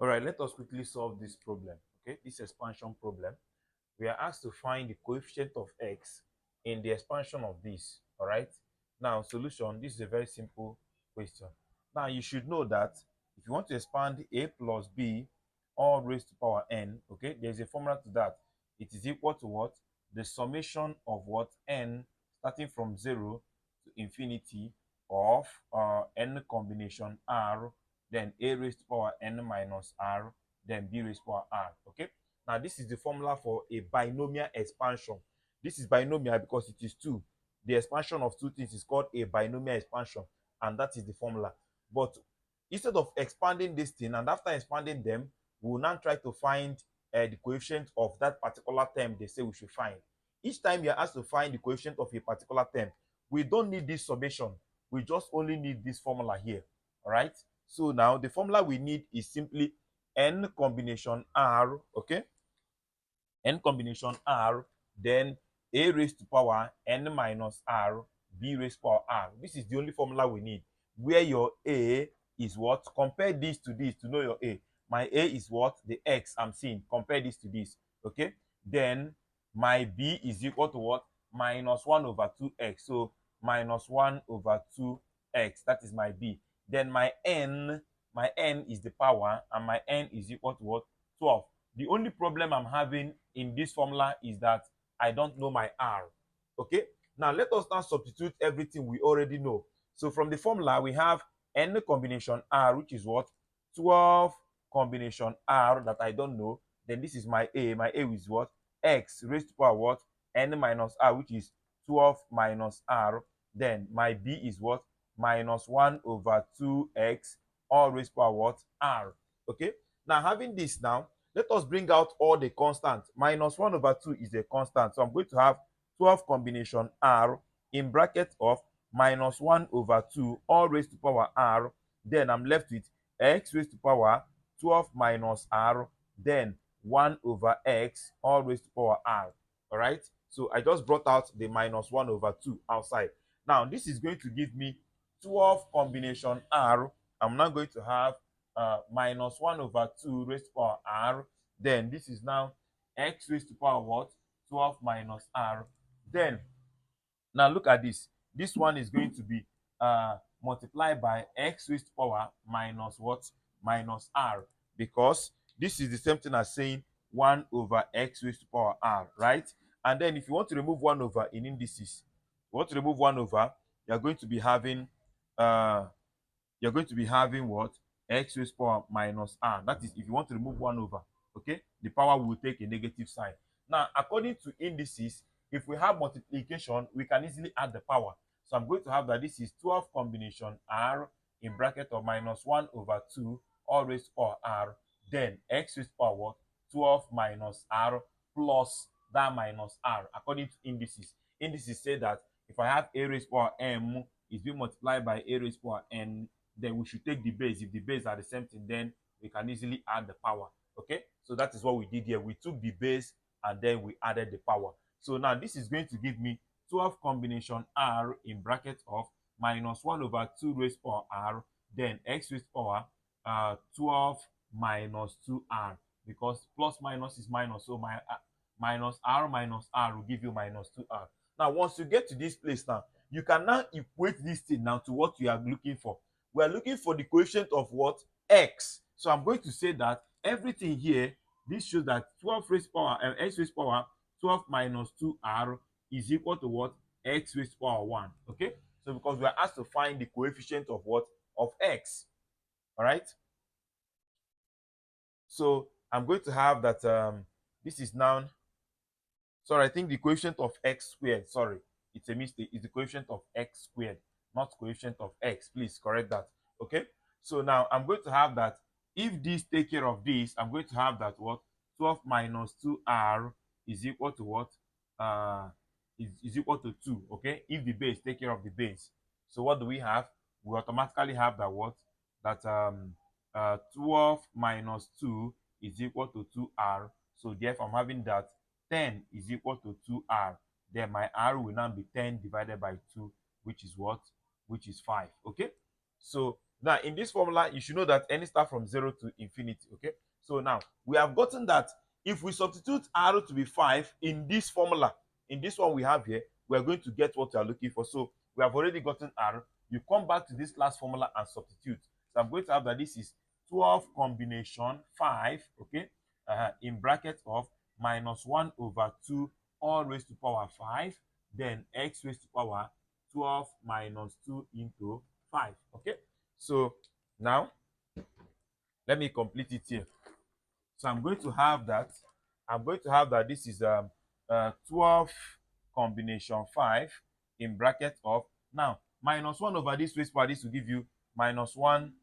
All right, let us quickly solve this problem. Okay, this expansion problem. We are asked to find the coefficient of x in the expansion of this. All right. Now, solution. This is a very simple question. Now, you should know that if you want to expand a plus b all raised to power n, okay, there's a formula to that. It is equal to what? The summation of what? N starting from 0 to infinity of n combination r, then a raised to power n minus r, then b raised to power r. Okay. Now, this is the formula for a binomial expansion. This is binomial because it is two. The expansion of two things is called a binomial expansion, and that is the formula. But instead of expanding this thing, and after expanding them, we will now try to find the coefficient of that particular term they say we should find. Each time you're asked to find the coefficient of a particular term, we don't need this summation. We just only need this formula here. All right. So now the formula we need is simply n combination r, okay? N combination r, then a raised to power n minus r, b raised to power r. This is the only formula we need, where your a is what? Compare this to know your a. My a is what? The x I'm seeing. Compare this to this, okay? Then my b is equal to what? Minus 1 over 2x. So minus 1 over 2x. That is my b. Then my n is the power, and my n is equal to what? 12. The only problem I'm having in this formula is that I don't know my r. Okay, now let us now substitute everything we already know. So from the formula, we have n combination r, which is what? 12 combination r that I don't know. Then this is my a. My a is what? X raised to power what? N minus r, which is 12 minus r. Then my b is what? Minus 1 over 2x all raised to power what? R. Okay, now having this now, let us bring out all the constants. Minus 1 over 2 is a constant. So I'm going to have 12 combination r in bracket of minus 1 over 2 all raised to power r. Then I'm left with x raised to power 12 minus r, then 1 over x all raised to power r. All right. So I just brought out the minus 1 over 2 outside. Now this is going to give me 12 combination r. I'm now going to have minus 1 over 2 raised to power r. Then this is now x raised to power what? 12 minus r. Then now look at this. This one is going to be multiplied by x raised to power minus what? Minus r. Because this is the same thing as saying 1 over x raised to power r, right? And then if you want to remove 1 over in indices, you want to remove 1 over, you're going to be having what? X raised to power minus r. That is if you want to remove 1 over, okay? The power will take a negative sign. Now, according to indices, if we have multiplication, we can easily add the power. So I'm going to have that this is 12 combination r in bracket of minus 1 over 2 all raised to power r. Then x raised to power what? 12 minus r plus that minus r. According to indices, indices say that if I have a raised to power m is being multiplied by a raised to power n, then we should take the base. If the base are the same thing, then we can easily add the power. Okay, so that is what we did here. We took the base and then we added the power. So now this is going to give me 12 combination r in bracket of minus 1 over 2 raised to power r, then x raised to power 12 minus 2r, because plus minus is minus, so my minus r will give you minus 2r. Now once you get to this place now, you can now equate this thing now to what you are looking for. We are looking for the coefficient of what? X. So I'm going to say that everything here, this shows that 12 raised to power x raised to power 12 minus 2r is equal to what? X raised to power 1. Okay, so because we are asked to find the coefficient of what? Of x. All right, so I'm going to have that this is now, sorry, I think the coefficient of x squared, sorry, it's a mistake, it's the coefficient of x squared, not coefficient of x. Please correct that. Okay, so now I'm going to have that if this take care of this, I'm going to have that what? 12 minus 2r is equal to what? Is equal to 2. Okay, if the base take care of the base. So what do we have? We automatically have that what? That 12 minus 2 is equal to 2r. So therefore I'm having that 10 is equal to 2r. Then my r will now be 10 divided by 2, which is what? Which is 5. Okay, so Now, in this formula, you should know that any start from 0 to infinity, okay? So now, we have gotten that if we substitute r to be 5 in this formula, in this one we have here, we are going to get what we are looking for. So we have already gotten r. You come back to this last formula and substitute. So I'm going to have that this is 12 combination 5, okay, in bracket of minus 1 over 2 all raised to power 5, then x raised to power 12 minus 2 into 5, okay? So now, let me complete it here. So I'm going to have that this is 12 combination 5 in bracket of, now, minus 1 over this raised power, this will give you minus 1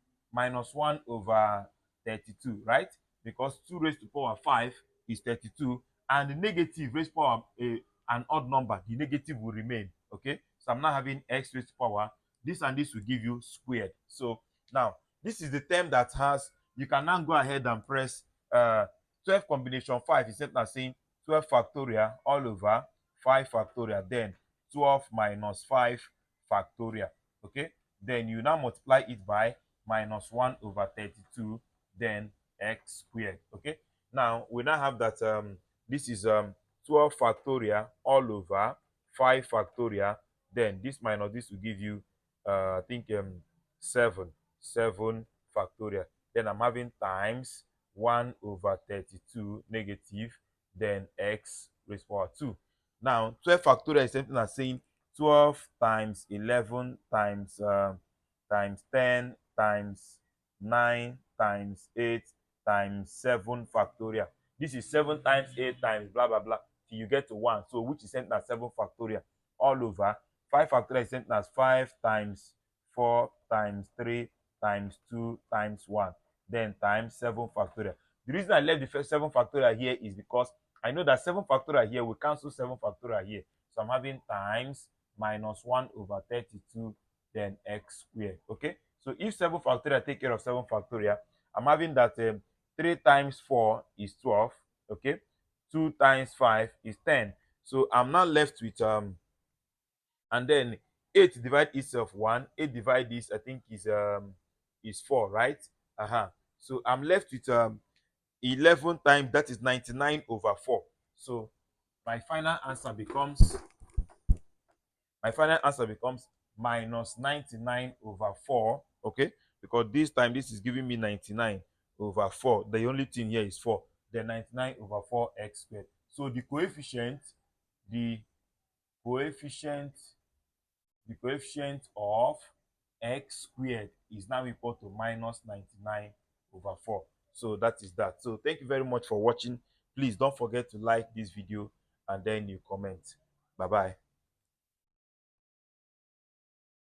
over 32, right? Because 2 raised to power 5 is 32, and the negative raised power an odd number, the negative will remain, okay? So I'm now having x raised to power, this and this will give you squared. So now, this is the term that has, you can now go ahead and press 12 combination 5 is simply saying 12 factorial all over 5 factorial, then 12 minus 5 factorial, okay? Then you now multiply it by minus 1 over 32, then x squared, okay? Now, we now have that this is 12 factorial all over 5 factorial, then this minus this will give you, I think, 7 factorial. Then I'm having times 1 over 32 negative, then x raised to power 2. Now, 12 factorial is something as saying 12 times 11 times 10 times 9 times 8 times 7 factorial. This is 7 times 8 times blah, blah, blah, till you get to 1. So, which is something as 7 factorial all over 5 factorial is something as 5 times 4 times 3 times 2 times 1, then times 7 factorial. The reason I left the first 7 factorial here is because I know that 7 factorial here will cancel 7 factorial here. So I'm having times minus 1 over 32, then x squared, okay? So if 7 factorial take care of 7 factorial, I'm having that 3 times 4 is 12, okay? 2 times 5 is 10. So I'm now left with and then 8 divide itself 1, 8 divide this, I think, is 4, right? So I'm left with 11 times, that is 99 over 4. So my final answer becomes minus 99 over 4, okay? Because this time this is giving me 99 over 4. The only thing here is 4. Then 99 over 4 x squared. So the coefficient of x squared is now equal to minus 99 over 4. So that is that. So thank you very much for watching. Please don't forget to like this video and then you comment. Bye bye.